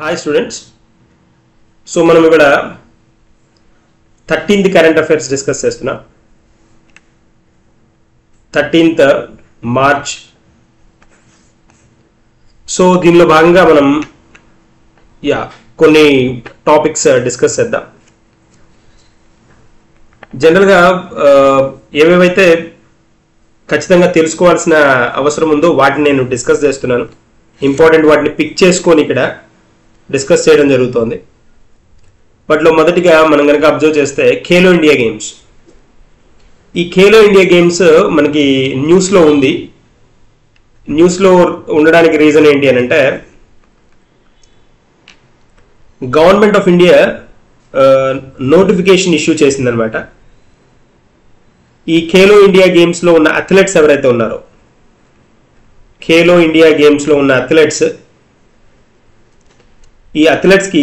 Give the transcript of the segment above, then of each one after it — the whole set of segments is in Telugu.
Hi students. So మనం ఇక్కడ 13th కరెంట్ అఫైర్స్ డిస్కస్ చేస్తున్నాం. 13th March. సో దీనిలో భాగంగా మనం కొన్ని టాపిక్స్ డిస్కస్ చేద్దాం. జనరల్గా ఏవేవైతే ఖచ్చితంగా తెలుసుకోవాల్సిన అవసరం ఉందో వాటిని నేను డిస్కస్ చేస్తున్నాను. ఇంపార్టెంట్ వాటిని పిక్ చేసుకొని ఇక్కడ డిస్కస్ చేయడం జరుగుతోంది. వాటిలో మొదటిగా మనం కనుక అబ్జర్వ్ చేస్తే ఖేలో ఇండియా గేమ్స్. ఈ ఖేలో ఇండియా గేమ్స్ మనకి న్యూస్లో ఉంది. న్యూస్లో ఉండడానికి రీజన్ ఏంటి అని అంటే government of India notification issue చేసిందనమాట. ఈ ఖేలో ఇండియా గేమ్స్లో ఉన్న అథ్లెట్స్ ఎవరైతే ఉన్నారో, ఖేలో ఇండియా గేమ్స్లో ఉన్న అథ్లెట్స్, ఈ అథ్లెట్స్కి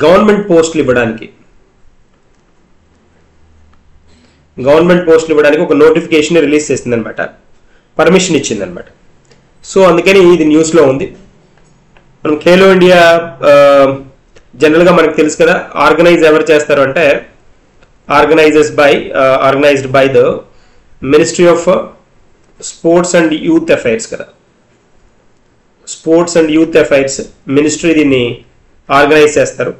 గవర్నమెంట్ పోస్టులు ఇవ్వడానికి ఒక నోటిఫికేషన్ రిలీజ్ చేసిందనమాట, పర్మిషన్ ఇచ్చిందనమాట. సో అందుకని ఇది న్యూస్లో ఉంది. మనం ఖేలో ఇండియా జనరల్గా మనకు తెలుసు కదా, ఎవరు చేస్తారు అంటే organized by the ministry of sports and youth affairs కదా. Sports and youth affairs ministry దీన్ని ఆర్గనైజ్ చేస్తారు.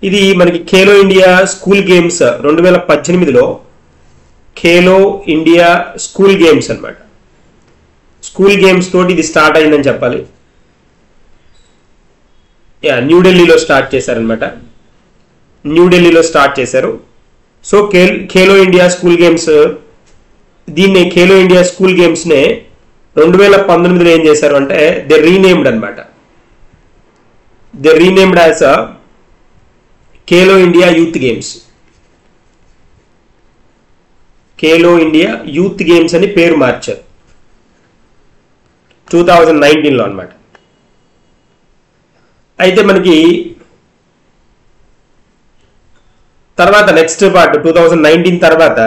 ఇది మనకి ఖేలో ఇండియా స్కూల్ గేమ్స్ 2018లో ఖేలో ఇండియా స్కూల్ గేమ్స్ అనమాట. స్కూల్ గేమ్స్ తోటి ఇది స్టార్ట్ అయిందని చెప్పాలి. న్యూఢిల్లీలో స్టార్ట్ చేశారనమాట. న్యూఢిల్లీలో స్టార్ట్ చేశారు. So Khelo India school games, దీన్ని ఖేలో ఇండియా స్కూల్ గేమ్స్నే 2019లో ఏం చేశారు అంటే దే రీనేమ్డ్ అనమాట. They renamed as Khelo India youth games. Khelo India youth games అని పేరు మార్చారు 2019లో అనమాట. అయితే మనకి తర్వాత నెక్స్ట్ పార్ట్ 2019 తర్వాత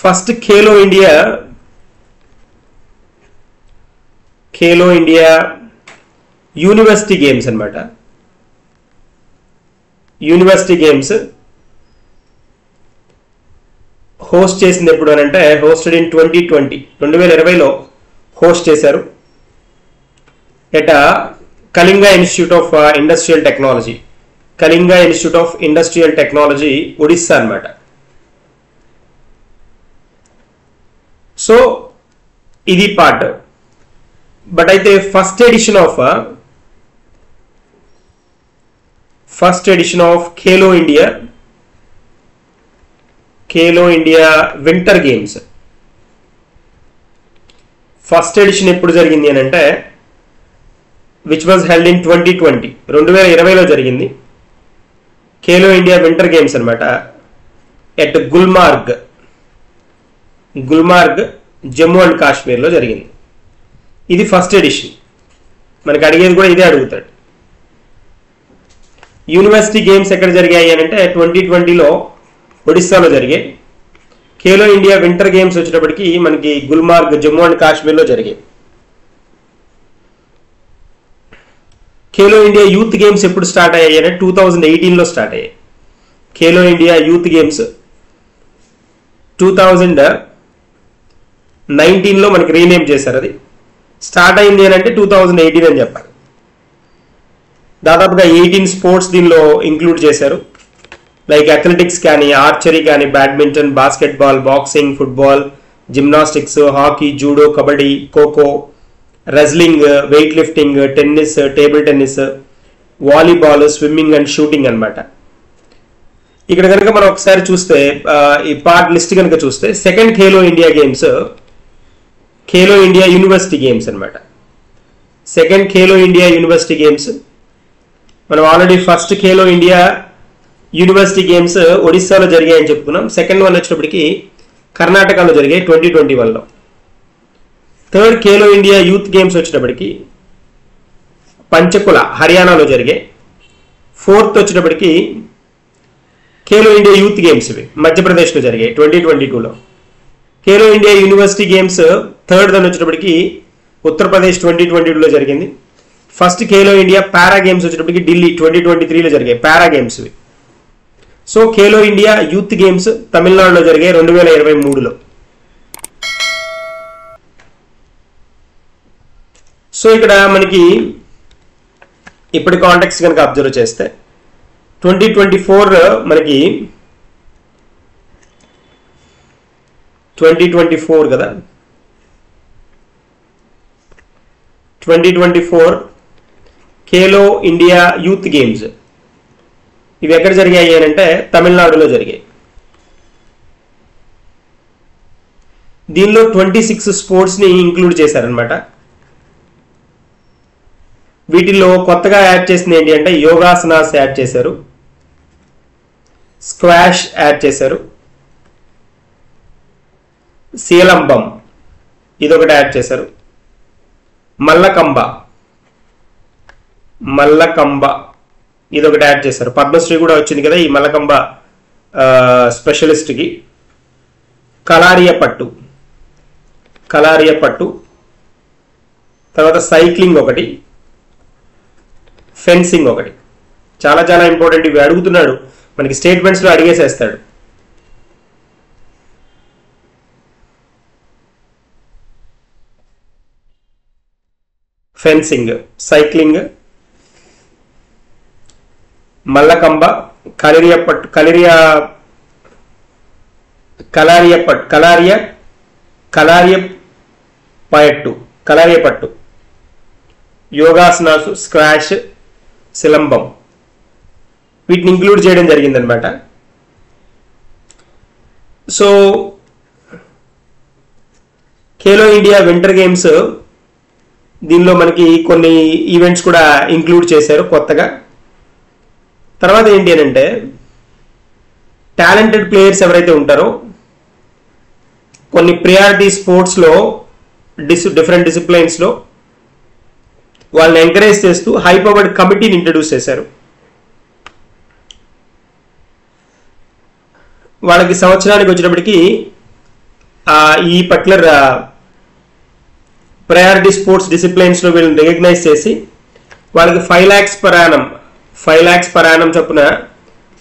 first Khelo India university games అనమాట. యూనివర్సిటీ గేమ్స్ హోస్ట్ చేసింది ఎప్పుడు అని అంటే హోస్టెడ్ ఇన్ 2020లో హోస్ట్ చేశారు at Kalinga institute of industrial technology Odisha అనమాట. సో ఇది పార్ట్. బట్ అయితే first edition of Khelo India winter games first edition ఎప్పుడు జరిగింది అని అంటే విచ్ వాజ్ హెల్డ్ ఇన్ 2020లో జరిగింది. ఖేలో ఇండియా వింటర్ గేమ్స్ అనమాట ఎట్ గుల్మార్గ్ జమ్మూ అండ్ కాశ్మీర్లో జరిగింది. ఇది ఫస్ట్ ఎడిషన్. మనకి అడిగేది కూడా ఇదే అడుగుతాడు. యూనివర్సిటీ గేమ్స్ ఎక్కడ జరిగాయి అని అంటే 2020లో ఒడిస్సాలో జరిగాయి. ఖేలో ఇండియా వింటర్ గేమ్స్ వచ్చేటప్పటికి మనకి గుల్మార్గ్ జమ్మూ అండ్ కాశ్మీర్లో జరిగాయి. ఖేలో ఇండియా యూత్ గేమ్స్ ఎప్పుడు స్టార్ట్ అయ్యాయి అంటే 2018లో స్టార్ట్ అయ్యాయి. ఖేలో ఇండియా యూత్ గేమ్స్ 2019లో మనకి రీనేమ్ చేశారు. అది స్టార్ట్ అయింది అని అంటే 2018 అని చెప్పాలి. దాదాపుగా 18 స్పోర్ట్స్ దీనిలో ఇంక్లూడ్ చేశారు. లైక్ అథ్లెటిక్స్ కానీ, ఆర్చరీ కానీ, badminton, basketball, boxing, football, gymnastics, hockey, judo, kabaddi, kho kho, wrestling, weight lifting, tennis, table tennis, volleyball, swimming and shooting అనమాట. ఇక్కడ కనుక మనం ఒకసారి చూస్తే ఈ పార్ట్ లిస్ట్ కనుక చూస్తే second Khelo India games Khelo India university games అనమాట. Second Khelo India university games. మనం already first Khelo India university games ఒడిస్సాలో జరిగాయని చెప్పుకున్నాం. సెకండ్ వన్ వచ్చేటప్పటికి కర్ణాటకలో జరిగాయి 2021లో. Third Khelo India youth games వచ్చేటప్పటికి పంచకుల హర్యానాలో జరిగాయి. ఫోర్త్ వచ్చేటప్పటికి ఖేలో ఇండియా యూత్ గేమ్స్ ఇవి మధ్యప్రదేశ్లో జరిగాయి 2022లో. Khelo India university games third దాని వచ్చేటప్పటికి ఉత్తరప్రదేశ్ 2022లో జరిగింది. First Khelo India para games వచ్చేటప్పటికి ఢిల్లీ 2023లో జరిగాయి para games. So Khelo India youth games తమిళనాడులో జరిగాయి 2023లో. సో ఇక్కడ మనకి ఇప్పటి కాంటెక్స్ట్ కనుక అబ్జర్వ్ చేస్తే 2024 మనకి 2024 కదా, 2024 ఖేలో ఇండియా యూత్ గేమ్స్ ఇవి ఎక్కడ జరిగాయి అని అంటే తమిళనాడులో జరిగాయి. దీనిలో 26 స్పోర్ట్స్ని ఇంక్లూడ్ చేశారనమాట. వీటిల్లో కొత్తగా యాడ్ చేసింది ఏంటి అంటే యోగాసనాస్ యాడ్ చేశారు, స్క్వాష్ యాడ్ చేశారు, సీలంబం ఇదొకటి యాడ్ చేశారు, మల్లకంబ ఇదొకటి యాడ్ చేశారు. పద్మశ్రీ కూడా వచ్చింది కదా ఈ మల్లకంబ స్పెషలిస్ట్కి. కలారియ పట్టు, తర్వాత సైక్లింగ్ ఒకటి, ఫెన్సింగ్ ఒకటి. చాలా చాలా ఇంపార్టెంట్. ఇవి అడుగుతున్నాడు మనకి స్టేట్మెంట్స్లో అడిగేసేస్తాడు. ఫెన్సింగ్, సైక్లింగ్, మల్లకంబ, కలారియ పట్టు, యోగాసనాసు, స్క్వాష్, సిలంబం వీటిని ఇంక్లూడ్ చేయడం జరిగిందనమాట. So Khelo India winter games దీనిలో మనకి కొన్ని ఈవెంట్స్ కూడా ఇంక్లూడ్ చేశారు కొత్తగా. తర్వాత ఏంటి అని అంటే టాలెంటెడ్ ప్లేయర్స్ ఎవరైతే ఉంటారో కొన్ని ప్రియారిటీ స్పోర్ట్స్లో డిఫరెంట్ డిసిప్లైన్స్లో వాళ్ళని ఎంకరేజ్ చేస్తూ హై పవర్డ్ కమిటీని ఇంట్రడ్యూస్ చేశారు. వాళ్ళకి సంవత్సరానికి వచ్చేటప్పటికి ఈ పర్టికులర్ ప్రయారిటీ స్పోర్ట్స్ డిసిప్లైన్స్లో వీళ్ళని రికగ్నైజ్ చేసి వాళ్ళకి 5 lakhs per annum చొప్పున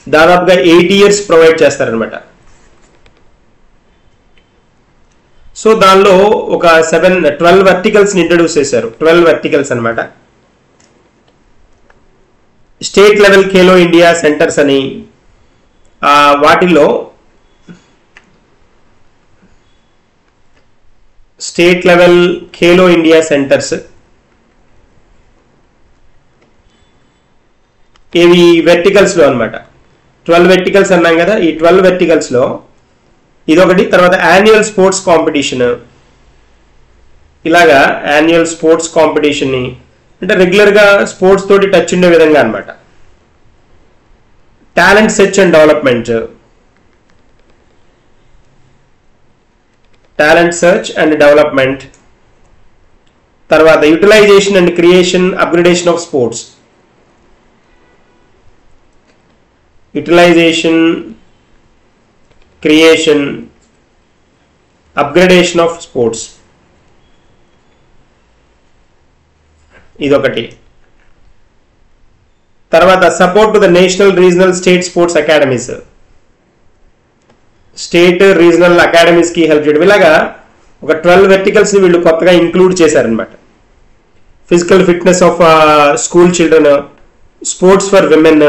దాదాపుగా 8 years ప్రొవైడ్ చేస్తారనమాట. సో దానిలో ఒక 12 వర్టికల్స్ని ఇంట్రడ్యూస్ చేశారు. 12 వర్టికల్స్ అనమాట. State level Khelo India centres అని వాటిల్లో state level Khelo India centres ఇవి వెర్టికల్స్లో అనమాట. 12 వెర్టికల్స్ అన్నాం కదా, ఈ 12 వెర్టికల్స్లో ఇదొకటి. తర్వాత యాన్యువల్ స్పోర్ట్స్ కాంపిటీషన్, ఇలాగా యాన్యువల్ స్పోర్ట్స్ కాంపిటీషన్ని అంటే రెగ్యులర్గా స్పోర్ట్స్ తోటి టచ్ ఉండే విధంగా అనమాట. టాలెంట్ సెర్చ్ అండ్ డెవలప్మెంట్, తర్వాత utilization and creation upgradation of sports, utilization, creation, upgradation of sports ఇదొకటి. తర్వాత support to the national, regional, state sports academies, state regional అకాడమీస్కి హెల్ప్ చేయడం. ఇలాగా ఒక 12 వెర్టికల్స్ని వీళ్ళు కొత్తగా ఇంక్లూడ్ చేశారనమాట. Physical fitness of school children, sports for women,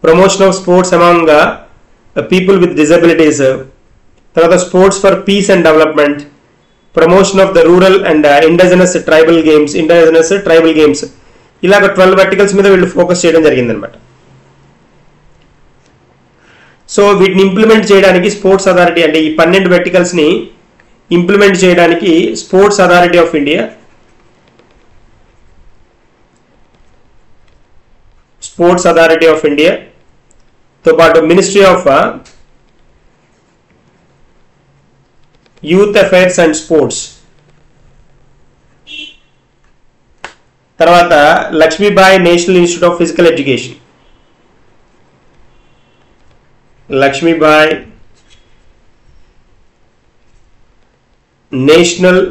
promotion of sports among people with disabilities, తర్వాత sports for peace and development, promotion of the rural and indigenous tribal games ఇలాగ 12 వర్టికల్స్ మీద వీళ్ళు ఫోకస్ చేయడం జరిగిందనమాట. సో వీటిని ఇంప్లిమెంట్ చేయడానికి స్పోర్ట్స్ అథారిటీ అంటే ఈ 12 వెర్టికల్స్ని ఇంప్లిమెంట్ చేయడానికి స్పోర్ట్స్ అథారిటీ ఆఫ్ ఇండియాతో పాటు ministry of youth affairs and sports, తర్వాత Lakshmibai national institute of physical education, Lakshmibai national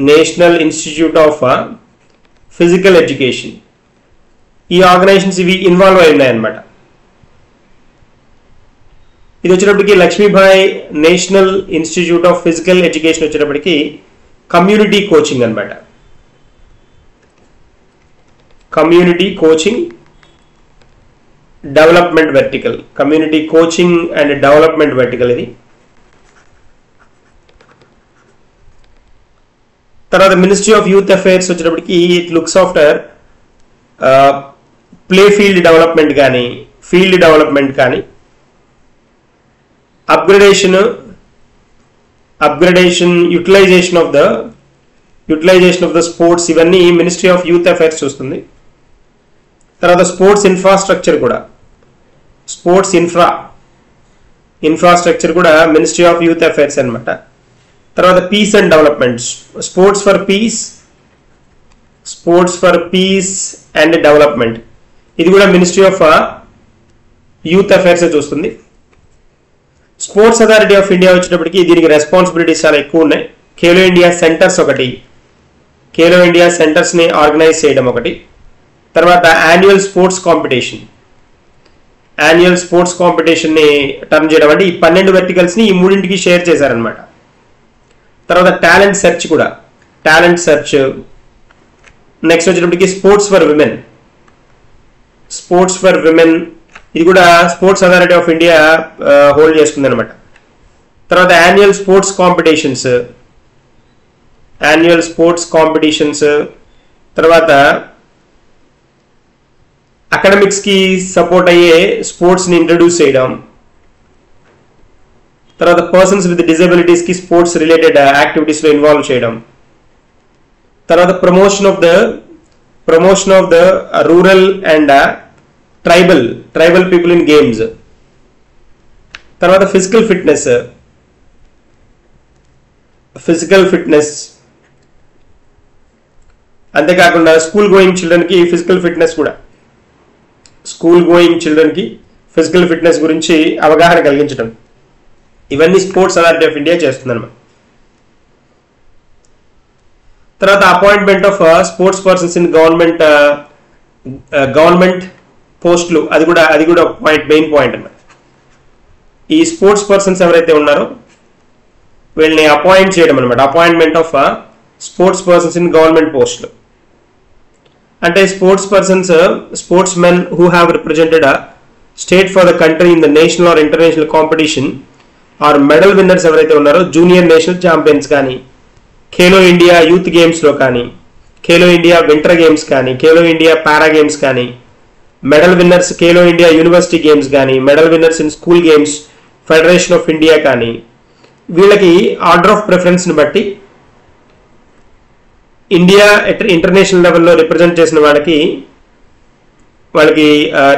national institute of physical education. ఈ ఆర్గనైజేషన్స్ ఇవి ఇన్వాల్వ్ అయి ఉన్నాయన్నమాట. ఇది వచ్చేటప్పటికి Lakshmibai national institute of physical education వచ్చేటప్పటికి కమ్యూనిటీ కోచింగ్ అనమాట. Community coaching development vertical, community coaching and development vertical ఇది. తర్వాత మినిస్ట్రీ ఆఫ్ యూత్ అఫైర్స్ వచ్చేటప్పటికి it looks after play field development కానీ, ఫీల్డ్ డెవలప్మెంట్ కానీ, upgradation, utilisation of the sports, ఇవన్నీ మినిస్ట్రీ ఆఫ్ యూత్ అఫైర్స్ చూస్తుంది. తర్వాత స్పోర్ట్స్ ఇన్ఫ్రాస్ట్రక్చర్ కూడా, స్పోర్ట్స్ ఇన్ఫ్రాస్ట్రక్చర్ కూడా మినిస్ట్రీ ఆఫ్ యూత్ అఫైర్స్ అనమాట. తర్వాత peace and development, sports for peace and development, ఇది కూడా మినిస్ట్రీ ఆఫ్ యూత్ అఫైర్స్ చూస్తుంది. స్పోర్ట్స్ అథారిటీ ఆఫ్ ఇండియా వచ్చేటప్పటికి దీనికి రెస్పాన్సిబిలిటీస్ చాలా ఎక్కువ ఉన్నాయి. ఖేలో ఇండియా సెంటర్స్ ఒకటి, ఖేలో ఇండియా సెంటర్స్ ని ఆర్గనైజ్ చేయడం ఒకటి. తర్వాత యాన్యువల్ స్పోర్ట్స్ కాంపిటీషన్ ని టర్న్ చేయడం, అంటే ఈ 12 వెర్టికల్స్ ని ఈ మూడింటికి షేర్ చేశారనమాట. తర్వాత టాలెంట్ సెర్చ్ కూడా, నెక్స్ట్ వచ్చేటప్పటికి స్పోర్ట్స్ ఫర్ విమెన్, ఇది కూడా sports authority of India hold చేస్తుంది అనమాట. తర్వాత యాన్యువల్ స్పోర్ట్స్ కాంపిటీషన్స్, తర్వాత అకాడమిక్స్ కి సపోర్ట్ అయ్యే స్పోర్ట్స్ ని ఇంట్రడ్యూస్ చేయడం. తర్వాత పర్సన్స్ విత్ డిజబిలిటీస్ కి స్పోర్ట్స్ రిలేటెడ్ యాక్టివిటీస్ లో ఇన్వాల్వ్ చేయడం. తర్వాత promotion of the rural and tribal people in games. తర్వాత ఫిజికల్ ఫిట్నెస్, అంతేకాకుండా స్కూల్ గోయింగ్ చిల్డ్రన్ కి ఫిజికల్ ఫిట్నెస్ గురించి అవగాహన కలిగించడం, ఇవన్నీ స్పోర్ట్స్ అథారిటీ ఆఫ్ ఇండియా చేస్తుందన్నమాట. తర్వాత appointment of sports persons in government పోస్టులు, అది కూడా మెయిన్ పాయింట్ అన్నమాట. ఈ స్పోర్ట్స్ పర్సన్స్ ఎవరైతే ఉన్నారో వీళ్ళని అపాయింట్ చేయడం అనమాట. Appointment of sports persons in government పోస్టులు అంటే sportsmen who have represented state for the country in the national or international competition or medal winners ఎవరైతే ఉన్నారో, జూనియర్ నేషనల్ ఛాంపియన్స్ కానీ, ఖేలో ఇండియా యూత్ గేమ్స్ లో కానీ, ఖేలో ఇండియా వింటర్ గేమ్స్ కానీ, ఖేలో ఇండియా పారా గేమ్స్ కానీ, medal winners Khelo India university games కానీ, medal winners in school games federation of India కానీ, వీళ్ళకి ఆర్డర్ ఆఫ్ ప్రిఫరెన్స్ ని బట్టి ఇండియా ఇంటర్నేషనల్ లెవెల్లో రిప్రజెంట్ చేసిన వాళ్ళకి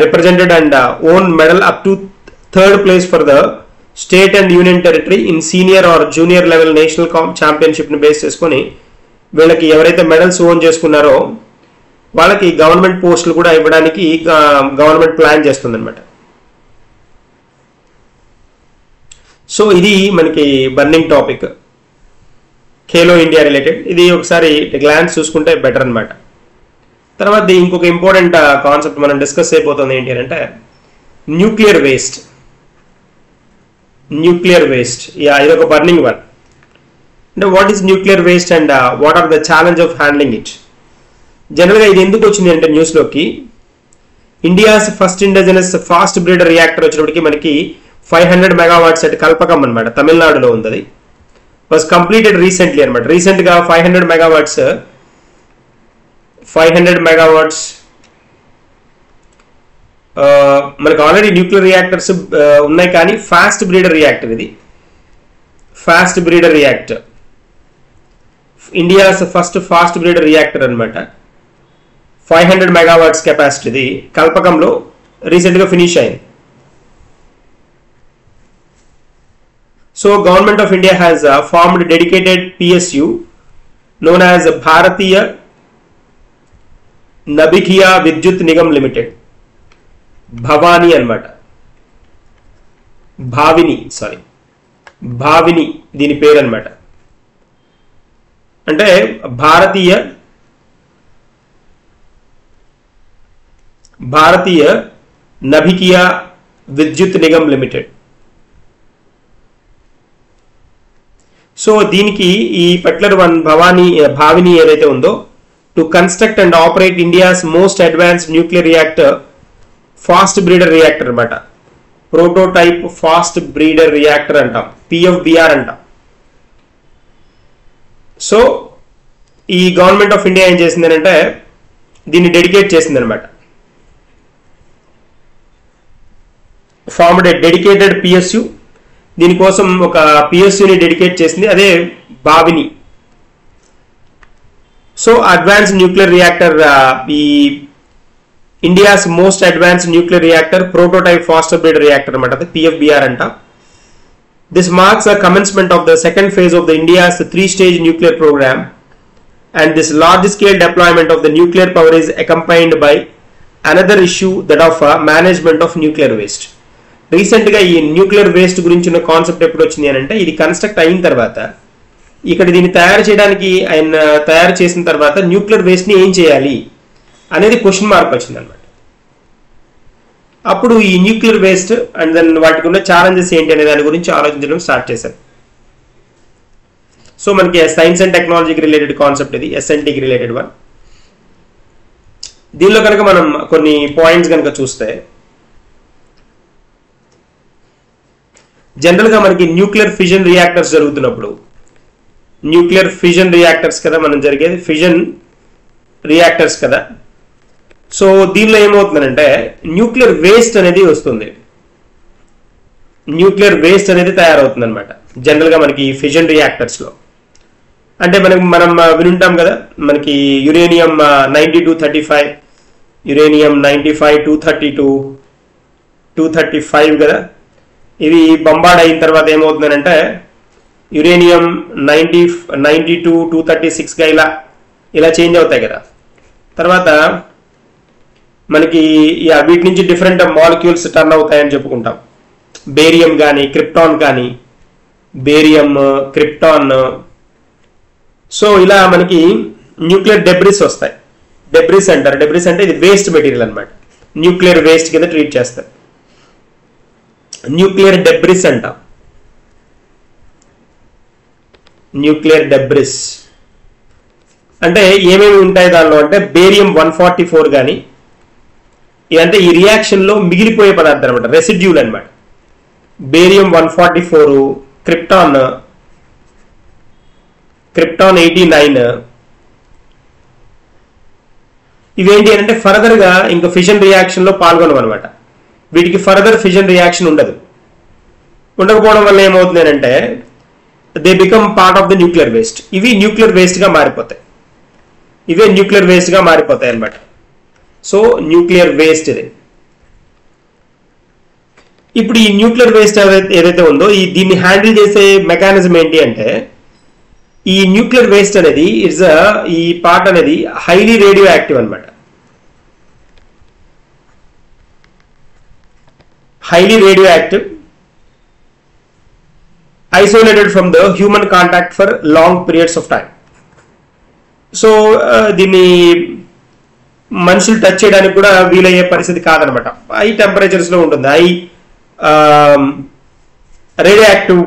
represented and won medal up to 3rd place for the state and union territory in senior or junior level national championship ని బేస్ చేసుకుని వీళ్ళకి ఎవరైతే మెడల్స్ ఓన్ చేసుకున్నారో వాళ్ళకి గవర్నమెంట్ పోస్టులు కూడా ఇవ్వడానికి గవర్నమెంట్ ప్లాన్ చేస్తుంది అనమాట. సో ఇది మనకి burning topic Khelo India related. ఇది ఒకసారి గ్లాన్స్ చూసుకుంటే బెటర్ అనమాట. తర్వాత ఇంకొక ఇంపార్టెంట్ కాన్సెప్ట్ మనం డిస్కస్ అయిపోతుంది ఏంటి అంటే న్యూక్లియర్ వేస్ట్. ఇది ఒక బర్నింగ్ వన్. అంటే what is nuclear waste and what are the challenge of handling it. జనరల్గా ఇది ఎందుకు వచ్చింది అంటే న్యూస్లోకి, India's first indigenous fast breeder reactor వచ్చినప్పటికి మనకి 500 megawatts at కల్పకం అనమాట, తమిళనాడులో ఉంది. అది వాజ్ కంప్లీటెడ్ రీసెంట్లీ అనమాట. రీసెంట్గా 500 megawatts మనకు ఆల్రెడీ న్యూక్లియర్ రియాక్టర్స్ ఉన్నాయి, కానీ ఫాస్ట్ బ్రీడర్ రియాక్టర్ ఇది. Fast breeder reactor India's first fast breeder reactor అనమాట. 500 megawatts కెపాసిటీ ఇది కల్పకంలో రీసెంట్గా ఫినిష్ అయింది. So Government of India has formed dedicated PSU known as Bharatiya Nabikhiya Vidyut Nigam Limited. Bhavani anamata. Bhavini దీని పేరు అనమాట. అంటే భారతీయ నభికియా విద్యుత్ నిగమ్ లిమిటెడ్. సో దీనికి ఈ పర్టికులర్ వన్ భావిని ఏదైతే ఉందో to construct and operate India's most advanced nuclear reactor fast breeder reactor అనమాట. ప్రోటోటైప్ ఫాస్ట్ బ్రీడర్ రియాక్టర్ అంటాం, పిఎఫ్బిఆర్ అంటాం. సో ఈ గవర్నమెంట్ ఆఫ్ ఇండియా ఏం చేసింది అంటే దీన్ని డెడికేట్ చేసింది అనమాట. ఫార్మ్డ్ ఏ డెడికేటెడ్ పిఎస్యు, దీనికోసం ఒక పిఎస్యుని డెడికేట్ చేసింది, అదే భావిని. సో అడ్వాన్స్డ్ న్యూక్లియర్ రియాక్టర్, ఈ India's most advanced nuclear reactor prototype fast breeder reactor అనమాట, అది పిఎఫ్బిఆర్ అంట. This marks a commencement of the second phase of the India's three-stage nuclear program, and this large-scale deployment of the nuclear power is accompanied by another issue, that of management of nuclear waste. Recent గా ఈ న్యూక్లియర్ వేస్ట్ గురించిన కాన్సెప్ట్ ఎప్పుడు వచ్చింది అని అంటే, ఇది కన్స్ట్రక్ట్ అయిన తర్వాత ఇక్కడ దీన్ని తయారు చేయడానికి ఆయన తయారు చేసిన తర్వాత న్యూక్లియర్ వేస్ట్ ని ఏం చేయాలి అనేది క్వశ్చన్ మార్క్ వచ్చింది అనమాట. అప్పుడు ఈ న్యూక్లియర్ వేస్ట్ అండ్ దెన్ వాటికి ఉన్న ఛాలెంజెస్ ఏంటి అనే దాని గురించి ఆలోచించడం స్టార్ట్ చేశారు. సో మనకి సైన్స్ అండ్ టెక్నాలజీకి రిలేటెడ్ కాన్సెప్ట్ ఇది, ఎస్ఎన్టీకి రిలేటెడ్ వన్. దీనిలో కనుక మనం కొన్ని పాయింట్స్ కనుక చూస్తే, జనరల్గా మనకి న్యూక్లియర్ ఫిజన్ రియాక్టర్స్ జరుగుతున్నప్పుడు, న్యూక్లియర్ ఫిజన్ రియాక్టర్స్ కదా మనం జరిగేది, ఫిజన్ రియాక్టర్స్ కదా. సో దీనిలో ఏమవుతుందంటే న్యూక్లియర్ వేస్ట్ అనేది వస్తుంది, న్యూక్లియర్ వేస్ట్ అనేది తయారవుతుంది అనమాట జనరల్గా మనకి ఫిజన్ రియాక్టర్స్లో. అంటే మనం వినుంటాం కదా, మనకి యురేనియం 9235, యురేనియం 95, 232, 235 కదా. ఇవి బంబార్డ్ అయిన తర్వాత ఏమవుతుందంటే యురేనియం 92, 236గా ఇలా చేంజ్ అవుతాయి కదా. తర్వాత మనకి వీటి నుంచి డిఫరెంట్ మాలిక్యూల్స్ టర్న్ అవుతాయని చెప్పుకుంటాం. బేరియం కానీ క్రిప్టాన్ కానీ, బేరియం, క్రిప్టాన్. సో ఇలా మనకి న్యూక్లియర్ డెబ్రిస్ వస్తాయి. డెబ్రిస్ అంటారు. డెబ్రిస్ అంటే ఇది వేస్ట్ మెటీరియల్ అనమాట, న్యూక్లియర్ వేస్ట్ కింద ట్రీట్ చేస్తారు. న్యూక్లియర్ డెబ్రిస్ అంటాం, న్యూక్లియర్ డెబ్రిస్. అంటే ఏమేమి ఉంటాయి దానిలో అంటే బేరియం 144 కానీ, ఇదంటే ఈ రియాక్షన్ లో మిగిలిపోయే పదార్థం అనమాట, రెసిడ్యూల్ అనమాట. Barium 144, krypton 89. ఇవేంటి అంటే ఫర్దర్ గా ఇంకా ఫిజన్ రియాక్షన్ లో పాల్గొనవు అనమాట. వీటికి ఫర్దర్ ఫిజన్ రియాక్షన్ ఉండదు. ఉండకపోవడం వల్ల ఏమవుతుంది అంటే they become part of the nuclear waste. ఇవి న్యూక్లియర్ వేస్ట్ గా మారిపోతాయి, ఇవే న్యూక్లియర్ వేస్ట్ గా మారిపోతాయి అనమాట. సో న్యూక్లియర్ వేస్ట్ ఇది. ఇప్పుడు ఈ న్యూక్లియర్ వేస్ట్ ఏదైతే ఉందో దీన్ని హ్యాండిల్ చేసే మెకానిజం ఏంటి అంటే, ఈ న్యూక్లియర్ వేస్ట్ అనేది ఈ పార్ట్ అనేది హైలీ రేడియో యాక్టివ్ అనమాట. highly radioactive, isolated from the human contact for long periods of time. So దీన్ని మనుషులు టచ్ చేయడానికి కూడా వీలయ్యే పరిస్థితి కాదనమాట. హై టెంపరేచర్స్ లో ఉంటుంది, హై రేడియో యాక్టివ్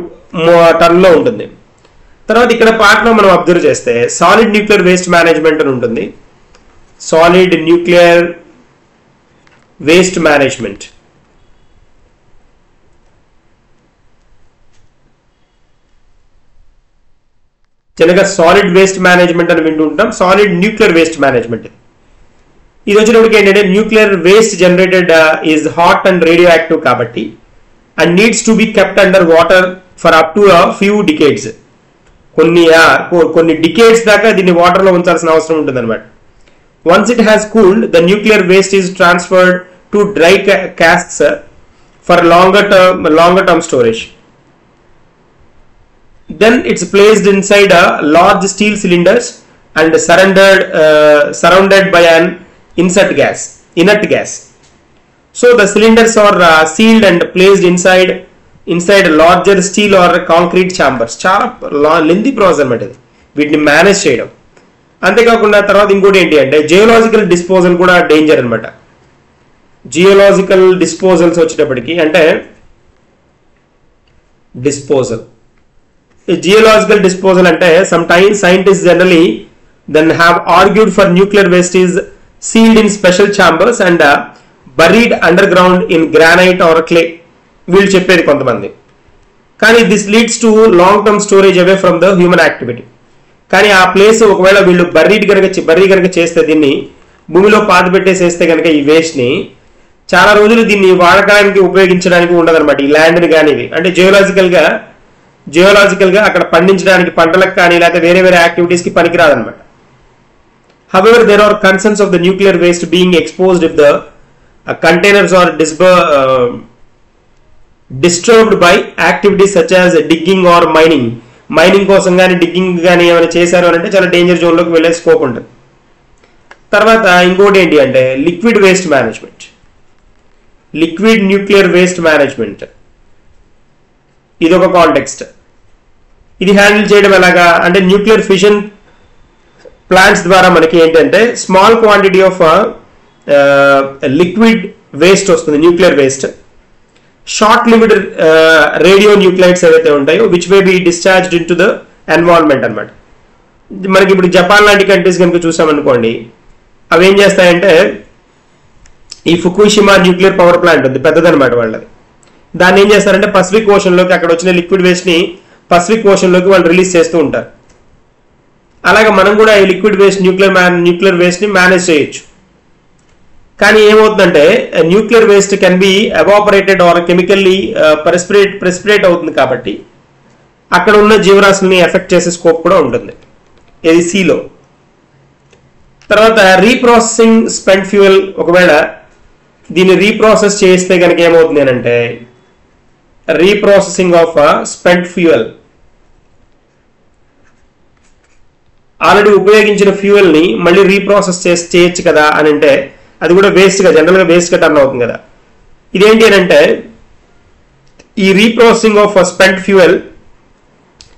టర్న్ లో ఉంటుంది. తర్వాత ఇక్కడ పార్ట్ లో మనం అబ్జర్వ్ చేస్తే సాలిడ్ న్యూక్లియర్ వేస్ట్ మేనేజ్మెంట్ అని ఉంటుంది. Solid nuclear waste management. జనరల్గా సాలిడ్ వేస్ట్ మేనేజ్మెంట్ అని వింటుంటాం, సాలిడ్ న్యూక్లియర్ వేస్ట్ మేనేజ్మెంట్. ఇది వచ్చినప్పటికి ఏంటంటే nuclear waste generated is hot and radioactive కాబట్టి and needs to be kept under water for up to few decades. కొన్ని డికేడ్స్ దాకా దీన్ని వాటర్ లో ఉంచాల్సిన అవసరం ఉంటుంది అనమాట. Once it has cooled, the nuclear waste is transferred to dry casks for longer term storage. Then it's placed inside a large steel cylinders and surrounded by an inert gas. So the cylinders are sealed and placed inside larger steel or concrete chambers. చాలా lengthy process అన్నమాట ఇది. వీటిని మేనేజ్ చేయడం. అంతేకాకుండా తర్వాత ఇంకోటి ఏంటి అంటే జియోలాజికల్ డిస్పోజల్ కూడా డేంజర్ అనమాట. జియోలాజికల్ డిస్పోజల్స్ వచ్చేటప్పటికి అంటే జియోలాజికల్ డిస్పోజల్ అంటే sometimes scientist generally then have argued for nuclear waste is sealed in special chambers and buried underground in granite or clay. వీళ్ళు చెప్పేది కొంతమంది. కానీ this leads to long term storage away from the human activity. కానీ ఆ ప్లేస్ ఒకవేళ వీళ్ళు బర్రీ కనుక చేస్తే, దీన్ని భూమిలో పాతి పెట్టేసేస్తే కనుక ఈ వేస్ట్ ని చాలా రోజులు దీన్ని వాడకానికి ఉపయోగించడానికి ఉండదన్నమాట. ఈ ల్యాండ్ని కానీ ఇవి అంటే జియోలాజికల్ గా అక్కడ పండించడానికి పంటలకు కానీ లేకపోతే వేరే వేరే యాక్టివిటీస్ కి పనికిరాదనమాట. However, there are concerns of the nuclear waste being exposed if the containers are disturbed by activities such as digging or mining. Mining కోసం కానీ డిగ్గింగ్ కానీ ఏమైనా చేశారు అని అంటే చాలా డేంజర్ జోన్లోకి వెళ్ళే స్కోప్ ఉంటుంది. తర్వాత ఇంకోటి ఏంటి అంటే liquid waste management, liquid nuclear waste management. ఇది ఒక కాంటెక్స్ట్. ఇది హ్యాండిల్ చేయడం ఎలాగా అంటే న్యూక్లియర్ ఫిషన్ ప్లాంట్స్ ద్వారా మనకి ఏంటంటే small quantity of liquid waste వస్తుంది, nuclear waste. Short limit radionuclides ఏవైతే ఉంటాయో which may be discharged into the environment అనమాట. మనకి ఇప్పుడు జపాన్ లాంటి కంట్రీస్ కనుక చూసామనుకోండి, అవి ఏం చేస్తాయంటే ఈ ఫుకుషిమా న్యూక్లియర్ పవర్ ప్లాంట్ ఉంది, పెద్దదనమాట వాళ్ళది. దాన్ని ఏం చేస్తారంటే పసిఫిక్ ఓషన్లోకి అక్కడ వచ్చిన లిక్విడ్ వేస్ట్ ని పసిఫిక్ ఓషన్లోకి వాళ్ళు రిలీజ్ చేస్తూ ఉంటారు. అలాగే మనం కూడా ఈ లిక్విడ్ వేస్ట్ న్యూక్లియర్ వేస్ట్ ని మేనేజ్ చేయొచ్చు. కానీ ఏమవుతుందంటే nuclear waste can be evaporated or chemically precipitate అవుతుంది కాబట్టి అక్కడ ఉన్న జీవరాశుల్ని ఎఫెక్ట్ చేసే స్కోప్ కూడా ఉంటుంది ఇది సీలో. తర్వాత రీప్రాసెసింగ్ స్పెంట్ ఫ్యూయల్, ఒకవేళ దీన్ని రీప్రాసెస్ చేస్తే కనుక ఏమవుతుంది అంటే reprocessing of spent fuel, already ఉపయోగించిన ఫ్యూయల్ ని మళ్ళీ రీప్రాసెస్ చేయొచ్చు కదా అని అంటే అది కూడా వేస్ట్ గా జనరల్ గా వేస్ట్ గా టర్న్ అవుతుంది కదా. ఇదేంటి అని అంటే ఈ reprocessing of spent fuel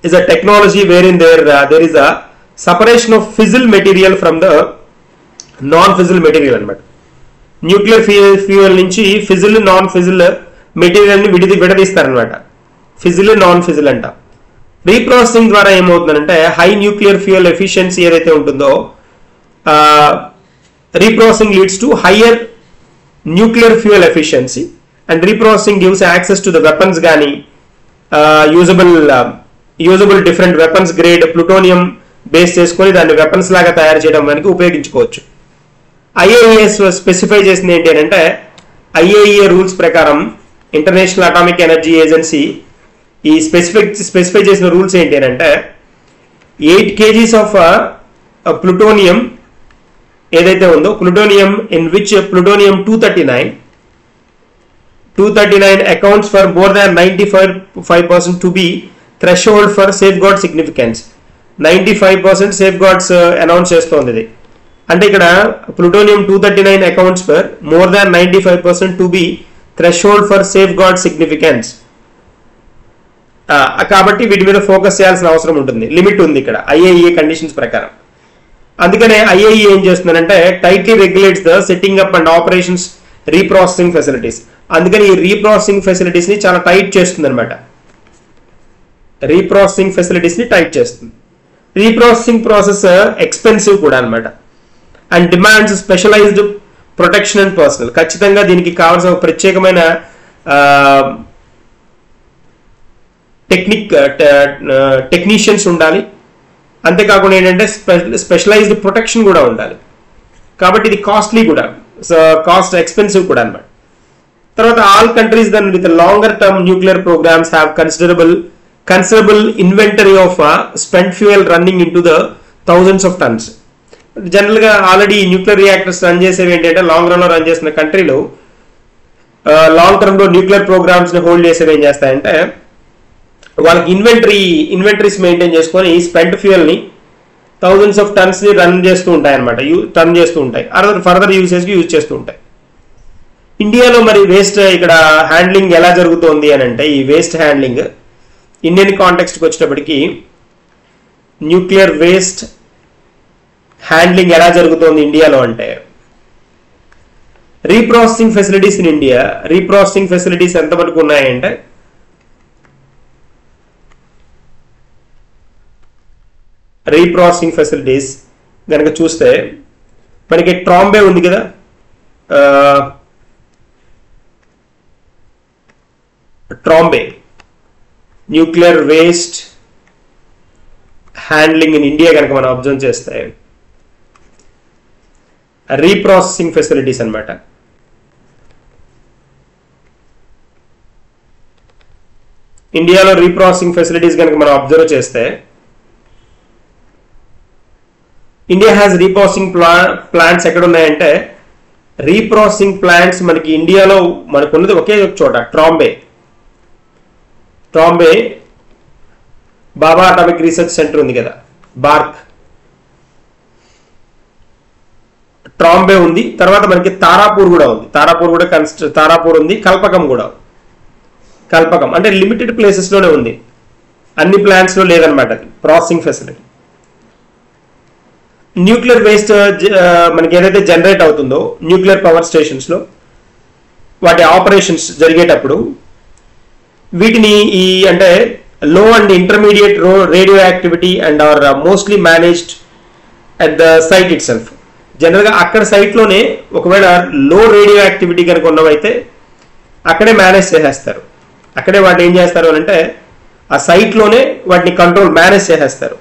is a technology wear in there is a separation of fizzle material from the non fizzle material అనమాట. న్యూక్లియర్ ఫ్యూయల్ నుంచి ఫిజిల్ నాన్ ఫిజిల్ మెటీరియల్ ని విడదీస్తారనమాట. ఫిజిల్ నాన్ ఫిజిల్ అంట. రీప్రాసెసింగ్ ద్వారా ఏమవుతుందంటే హై న్యూక్లియర్ ఫ్యూయల్ ఎఫిషియన్సీ ఏదైతే ఉంటుందో reprocessing leads to higher nuclear fuel efficiency and reprocessing gives access to the weapons gani usable different weapons grade plutonium base చేసుకొని దాన్ని వెపన్స్ లాగా తయారు చేయడం మనకి ఉపయోగించుకోవచ్చు. IAEA స్పెసిఫై చేసింది ఏంటి అంటే IAEA రూల్స్ ప్రకారం ఇంటర్నేషనల్ అటామిక్ ఎనర్జీ ఏజెన్సీ ఈ స్పెసిఫై చేసిన రూల్స్ ఏంటి అంటే 8 kgs ఆఫ్ ప్లూటోనియం ఏదైతే ఉందో plutonium in which plutonium 239 accounts for more than 95% to be threshold for safeguard significance. 95% safeguards announce చేస్తోంది ఇది. అంటే ఇక్కడ plutonium 239 accounts for more than 95% to be threshold for safeguard significance. కాబట్టి వీటి మీద ఫోకస్ చేయాల్సిన అవసరం ఉంటుంది, లిమిట్ ఉంది ఇక్కడ IAEA కండిషన్స్ ప్రకారం. అందుకనే IAEA ఏం చేస్తుందంటే tightly regulates the setting up and operations reprocessing facilities. అందుకని ఈ రీప్రాసెసింగ్ ఫెసిలిటీస్ ని చాలా టైట్ చేస్తుంది అనమాట. రీప్రాసెసింగ్ ఫెసిలిటీస్ ని టైట్ చేస్తుంది. రీప్రాసెసింగ్ ప్రాసెస్ ఎక్స్పెన్సివ్ కూడా అనమాట and demands specialised protection and personnel. ఖచ్చితంగా దీనికి కావాల్సిన ప్రత్యేకమైన టెక్నీషియన్స్ ఉండాలి. అంతేకాకుండా ఏంటంటే స్పెషలైజ్డ్ ప్రొటెక్షన్ కూడా ఉండాలి. కాబట్టి ఇది కాస్ట్లీ కూడా, కాస్ట్ ఎక్స్పెన్సివ్ కూడా అనమాట. తర్వాత all countries then with longer term nuclear programmes have considerable inventory of spent fuel running into the thousands of tons. General గా ఆల్రెడీ న్యూక్లియర్ రియాక్టర్స్ రన్ చేసేవి ఏంటంటే లాంగ్ రన్ లో రన్ చేసిన కంట్రీలు లాంగ్ టర్మ్ లో న్యూక్లియర్ ప్రోగ్రామ్స్ ని హోల్డ్ చేసేవి ఏం చేస్తాయంటే వాళ్ళకి ఇన్వెంటరీస్ మెయింటైన్ చేసుకొని స్పెంట్ ఫ్యూయల్ ని థౌజండ్స్ ఆఫ్ టన్స్ ని రన్ చేస్తూ ఉంటాయి అనమాట, ఫర్దర్ యూసేజ్ కి యూజ్ చేస్తూ ఉంటాయి. ఇండియాలో మరి వేస్ట్ ఇక్కడ హ్యాండ్లింగ్ ఎలా జరుగుతోంది అని అంటే ఈ వేస్ట్ హ్యాండ్లింగ్ ఇండియన్ కాంటెక్స్ట్కి వచ్చేటప్పటికి న్యూక్లియర్ వేస్ట్ హ్యాండ్లింగ్ ఎలా జరుగుతోంది ఇండియాలో అంటే, reprocessing facilities in India, reprocessing facilities ఎంతవరకు ఉన్నాయంటే రీప్రాసెసింగ్ ఫెసిలిటీస్ కనుక చూస్తే మనకి ట్రాంబే ఉంది కదా, Trombay nuclear waste handling in India కనుక మనం అబ్జర్వ్ చేస్తే రీప్రాసెసింగ్ ఫెసిలిటీస్ అన్నమాట. ఇండియాలో రీప్రాసెసింగ్ ఫెసిలిటీస్ కనుక మనం అబ్జర్వ్ చేస్తే ఇండియా హ్యాస్ రీప్రాసెసింగ్ ప్లాంట్స్ ఎక్కడ ఉన్నాయంటే, రీప్రాసెసింగ్ ప్లాంట్స్ మనకి ఇండియాలో మనకున్నది ఒకే ఒక చోట, ట్రాంబే బాబా అటామిక్ రీసెర్చ్ సెంటర్ ఉంది కదా, బార్క్, ట్రాంబే ఉంది. తర్వాత మనకి తారాపూర్ కూడా ఉంది, తారాపూర్ ఉంది, కల్పకం కూడా. కల్పకం అంటే లిమిటెడ్ ప్లేసెస్ లోనే ఉంది, అన్ని ప్లాంట్స్ లో లేదనమాట అది ప్రాసెసింగ్ ఫెసిలిటీ. న్యూక్లియర్ వేస్ట్ మనకి ఏదైతే జనరేట్ అవుతుందో న్యూక్లియర్ పవర్ స్టేషన్స్ లో వాటి ఆపరేషన్స్ జరిగేటప్పుడు వీటిని ఈ అంటే low and intermediate radioactivity and or mostly managed at the site itself. జనరల్గా అక్కడ సైట్లోనే ఒకవేళ లో రేడియో యాక్టివిటీ కనుక ఉన్నవైతే అక్కడే మేనేజ్ చేసేస్తారు. అక్కడే వాటిని ఏం చేస్తారు అని అంటే ఆ సైట్లోనే వాటిని మేనేజ్ చేసేస్తారు.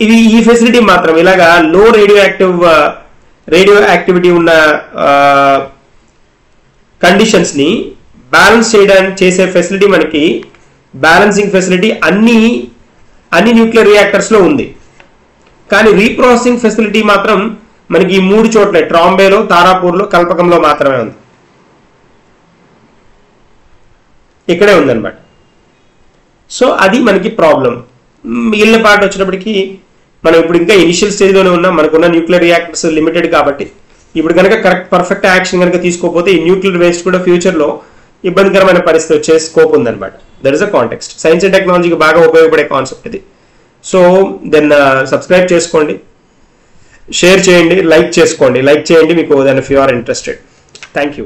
ఇది ఈ ఫెసిలిటీ మాత్రం ఇలాగా లో రేడియో యాక్టివిటీ ఉన్న కండిషన్స్ ని బ్యాలెన్స్ చేసే ఫెసిలిటీ మనకి బ్యాలెన్సింగ్ ఫెసిలిటీ అన్ని న్యూక్లియర్ రియాక్టర్స్ లో ఉంది. కానీ రీప్రాసెసింగ్ ఫెసిలిటీ మాత్రం మనకి ఈ 3 చోట్ల ట్రాంబేలో, తారాపూర్లో, కల్పకంలో మాత్రమే ఉంది. ఇక్కడే ఉందన్నమాట. సో అది మనకి ప్రాబ్లం. మిగిలిన పార్ట్ వచ్చినప్పటికీ మనం ఇప్పుడు ఇంకా ఇనిషియల్ స్టేజ్లోనే ఉన్నాం. మనకున్న న్యూక్లియర్ రియాక్టర్స్ లిమిటెడ్ కాబట్టి ఇప్పుడు కనుక పర్ఫెక్ట్ యాక్షన్ కనుక తీసుకోకపోతే ఈ న్యూక్లియర్ వేస్ట్ కూడా ఫ్యూచర్లో ఇబ్బందికరమైన పరిస్థితి వచ్చే స్కోప్ ఉందన్నమాట. That is a context. Science and టెక్నాలజీకి బాగా ఉపయోగపడే కాన్సెప్ట్ ఇది. సో దెన్ సబ్స్క్రైబ్ చేసుకోండి, షేర్ చేయండి, లైక్ చేయండి మీకు then if you are interested. Thank you.